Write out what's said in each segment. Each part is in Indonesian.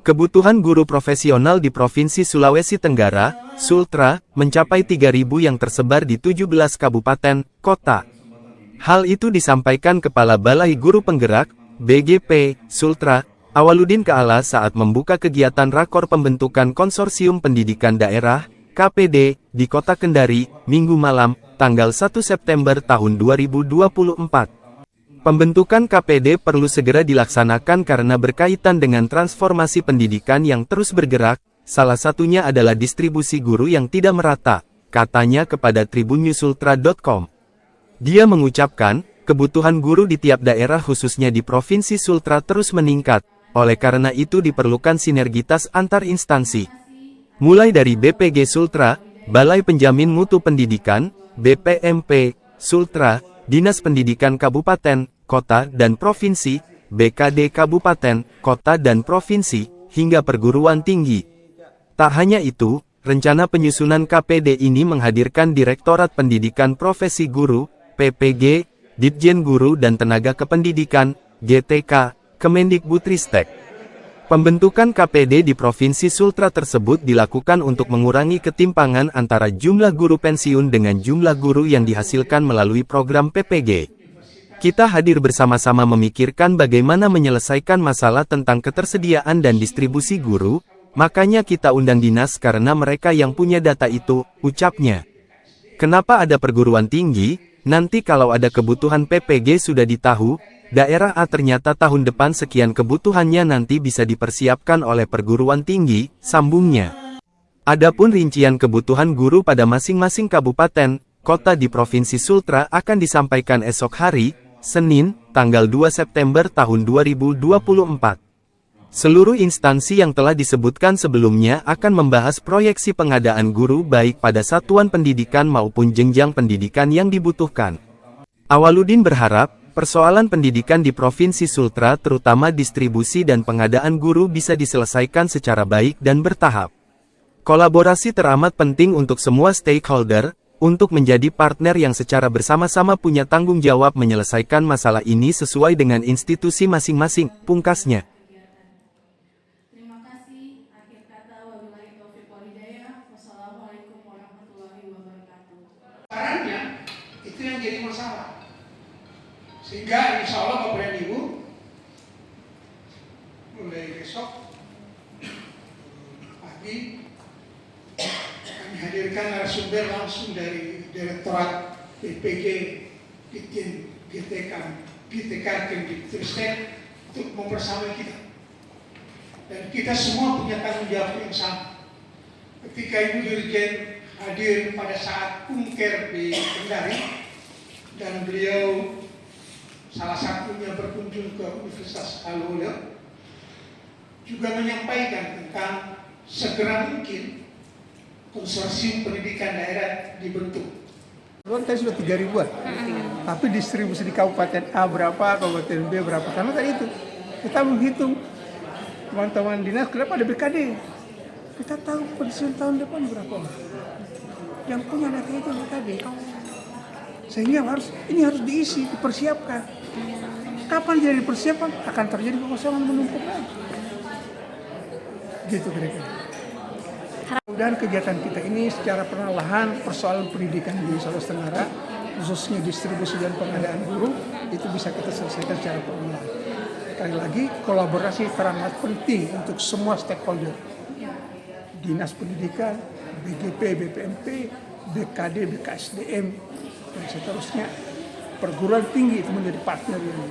Kebutuhan guru profesional di Provinsi Sulawesi Tenggara, Sultra, mencapai 3.000 yang tersebar di 17 kabupaten, kota. Hal itu disampaikan Kepala Balai Guru Penggerak, BGP, Sultra, Awaludin Kaala saat membuka kegiatan rakor pembentukan Konsorsium Pendidikan Daerah, KPD, di Kota Kendari, Minggu malam, tanggal 1 September tahun 2024. Pembentukan KPD perlu segera dilaksanakan karena berkaitan dengan transformasi pendidikan yang terus bergerak, salah satunya adalah distribusi guru yang tidak merata, katanya kepada tribunnewsultra.com. Dia mengucapkan, kebutuhan guru di tiap daerah khususnya di Provinsi Sultra terus meningkat, oleh karena itu diperlukan sinergitas antar instansi. Mulai dari BPG Sultra, Balai Penjamin Mutu Pendidikan, BPMP, Sultra, Dinas Pendidikan Kabupaten, Kota dan Provinsi, BKD Kabupaten, Kota dan Provinsi, hingga perguruan tinggi. Tak hanya itu, rencana penyusunan KPD ini menghadirkan Direktorat Pendidikan Profesi Guru, PPG, Ditjen Guru dan Tenaga Kependidikan, GTK, Kemendikbudristek. Pembentukan KPD di Provinsi Sultra tersebut dilakukan untuk mengurangi ketimpangan antara jumlah guru pensiun dengan jumlah guru yang dihasilkan melalui program PPG. Kita hadir bersama-sama memikirkan bagaimana menyelesaikan masalah tentang ketersediaan dan distribusi guru, makanya kita undang dinas karena mereka yang punya data itu, ucapnya. Kenapa ada perguruan tinggi? Nanti kalau ada kebutuhan PPG sudah ditahu, daerah A ternyata tahun depan sekian kebutuhannya nanti bisa dipersiapkan oleh perguruan tinggi, sambungnya. Adapun rincian kebutuhan guru pada masing-masing kabupaten, kota di Provinsi Sultra akan disampaikan esok hari, Senin, tanggal 2 September tahun 2024. Seluruh instansi yang telah disebutkan sebelumnya akan membahas proyeksi pengadaan guru baik pada satuan pendidikan maupun jenjang pendidikan yang dibutuhkan. Awaludin berharap, persoalan pendidikan di Provinsi Sultra terutama distribusi dan pengadaan guru bisa diselesaikan secara baik dan bertahap. Kolaborasi teramat penting untuk semua stakeholder, untuk menjadi partner yang secara bersama-sama punya tanggung jawab menyelesaikan masalah ini sesuai dengan institusi masing-masing, pungkasnya. Terima kasih. Akhir kata, wabillahi taufiq wal hidayah. Wassalamualaikum warahmatullahi wabarakatuh. Caranya, itu yang jadi masalah. Sehingga insya Allah Bapak dan Ibu, mulai besok pagi, kami hadirkan narasumber langsung dari Direktorat BPG, Ditjen GTK, Kemendikbudristek untuk mempersamai kita. Dan kita semua punya tanggung jawab yang sama. Ketika Ibu Dirjen hadir pada saat Kunker di Kendari, dan beliau salah satunya berkunjung ke Universitas Al-Ulya, juga menyampaikan tentang segera mungkin konsorsium pendidikan daerah dibentuk. Tadi sudah 3.000-an, tapi distribusi di Kabupaten A berapa, Kabupaten B berapa, karena tadi itu kita menghitung teman-teman dinas kenapa ada BKD, kita tahu pensiun tahun depan berapa, yang punya data itu BKD, sehingga ini harus diisi, dipersiapkan. Kapan jadi dipersiapkan akan terjadi kekosongan menumpuk lagi, gitu kira-kira. Dan kegiatan kita ini secara perlahan persoalan pendidikan di Sulawesi Tenggara, khususnya distribusi dan pengadaan guru, itu bisa kita selesaikan secara perlahan. Sekali lagi, kolaborasi teramat penting untuk semua stakeholder. Dinas Pendidikan, BGP, BPMP, BKD, BKSDM, dan seterusnya. Perguruan tinggi itu menjadi partner yang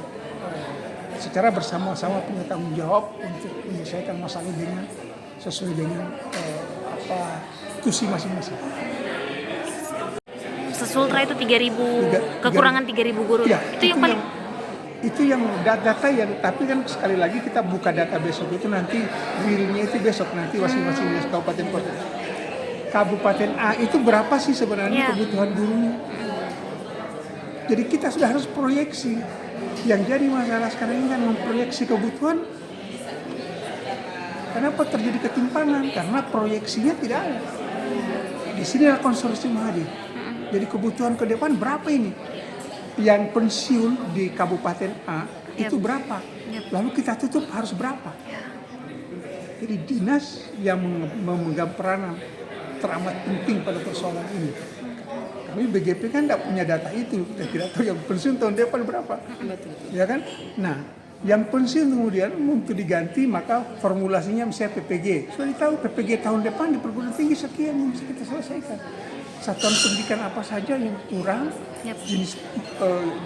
secara bersama-sama punya tanggung jawab untuk menyelesaikan masalah dengan sesuai dengan tusi masing-masing. Sesultra itu 3.000, kekurangan 3.000 guru. Ya, itu yang paling itu yang data yang, tapi kan sekali lagi kita buka data besok itu nanti realnya itu besok nanti masing-masing kabupaten kota. Kabupaten A itu berapa sih sebenarnya kebutuhan gurunya? Jadi kita sudah harus proyeksi. Yang jadi masalah sekarang ini kan memproyeksi kebutuhan. Kenapa terjadi ketimpangan? Karena proyeksinya tidak ada. Di sini konsorsium hadir. Jadi kebutuhan ke depan berapa ini? Yang pensiun di Kabupaten A itu berapa? Lalu kita tutup harus berapa? Jadi dinas yang memegang peranan teramat penting pada persoalan ini. Kami BGP kan tidak punya data itu, kita tidak tahu yang pensiun tahun depan berapa. Betul. Ya kan? Nah, yang pensiun kemudian untuk diganti maka formulasinya misalnya PPG. Sudah tahu PPG tahun depan di perguruan tinggi sekian yang bisa kita selesaikan. Satuan pendidikan apa saja yang kurang, jenis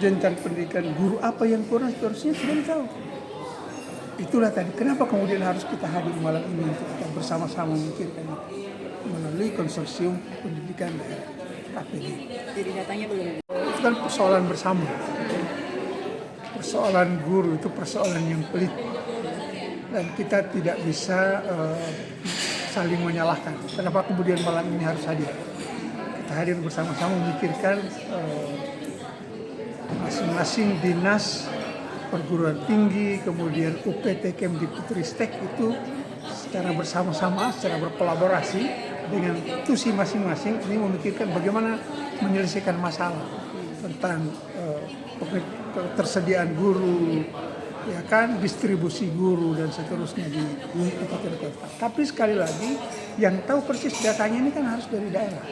jenjang pendidikan guru apa yang kurang, seterusnya sudah tahu. Itulah tadi kenapa kemudian harus kita hadir malam ini untuk kita bersama-sama memikirkan melalui konsorsium pendidikan daerah KPD. Jadi datanya belum. Itu kan persoalan bersama. Persoalan guru itu persoalan yang pelik dan kita tidak bisa saling menyalahkan. Kenapa kemudian malam ini harus hadir? Kita hadir bersama-sama memikirkan masing-masing dinas perguruan tinggi, kemudian UPT Kemdikbudristek itu secara bersama-sama, secara berkolaborasi dengan tusi masing-masing ini memikirkan bagaimana menyelesaikan masalah tentang ketersediaan guru, ya kan, distribusi guru dan seterusnya di kabupaten kota. Tapi sekali lagi yang tahu persis datanya ini kan harus dari daerah.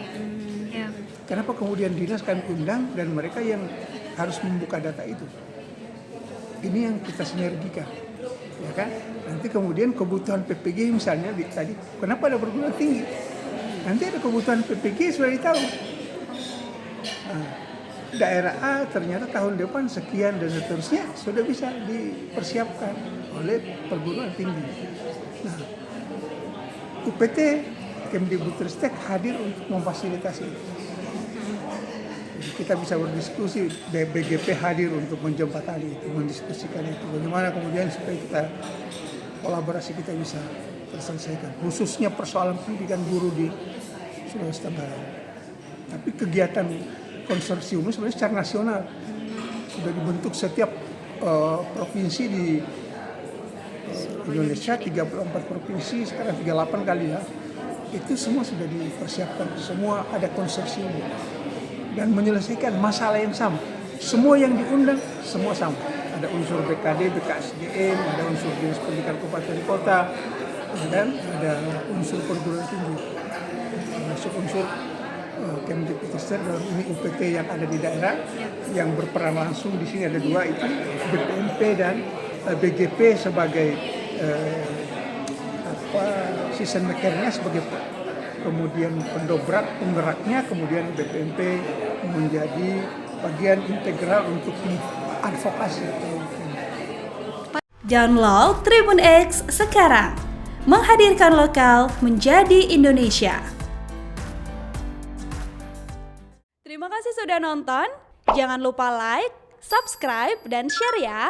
Kenapa kemudian dinas kami undang dan mereka yang harus membuka data itu? Ini yang kita sinergikan, ya kan? Nanti kemudian kebutuhan PPG misalnya tadi, kenapa ada perguruan tinggi? Nanti ada kebutuhan PPG sudah ditahu. Nah, daerah A ternyata tahun depan sekian dan seterusnya sudah bisa dipersiapkan oleh perguruan tinggi. Nah, UPT Kemdikbudristek hadir untuk memfasilitasi itu. Jadi kita bisa berdiskusi, BGP hadir untuk menjembatani itu, mendiskusikan itu. Bagaimana kemudian supaya kita kolaborasi kita bisa terselesaikan, khususnya persoalan pendidikan guru di Sulawesi Tenggara. Tapi kegiatan konsorsium sebenarnya secara nasional sudah dibentuk setiap provinsi di Indonesia, 34 provinsi, sekarang 38 kali ya. Itu semua sudah dipersiapkan, semua ada konsorsium dan menyelesaikan masalah yang sama. Semua yang diundang, semua sama. Ada unsur BKD, BKSDM, ada unsur dinas pendidikan kabupaten kota, dan ada unsur perguruan tinggi. Masuk unsur Kemdikbudristek dalam ini UPT yang ada di daerah yang berperan langsung di sini ada dua, itu BPMP dan BGP sebagai season makernya, sebagai kemudian pendobrak penggeraknya, kemudian BPMP menjadi bagian integral untuk advokasi. Download Tribun X sekarang, menghadirkan lokal menjadi Indonesia. Terima kasih sudah nonton. Jangan lupa like, subscribe, dan share ya.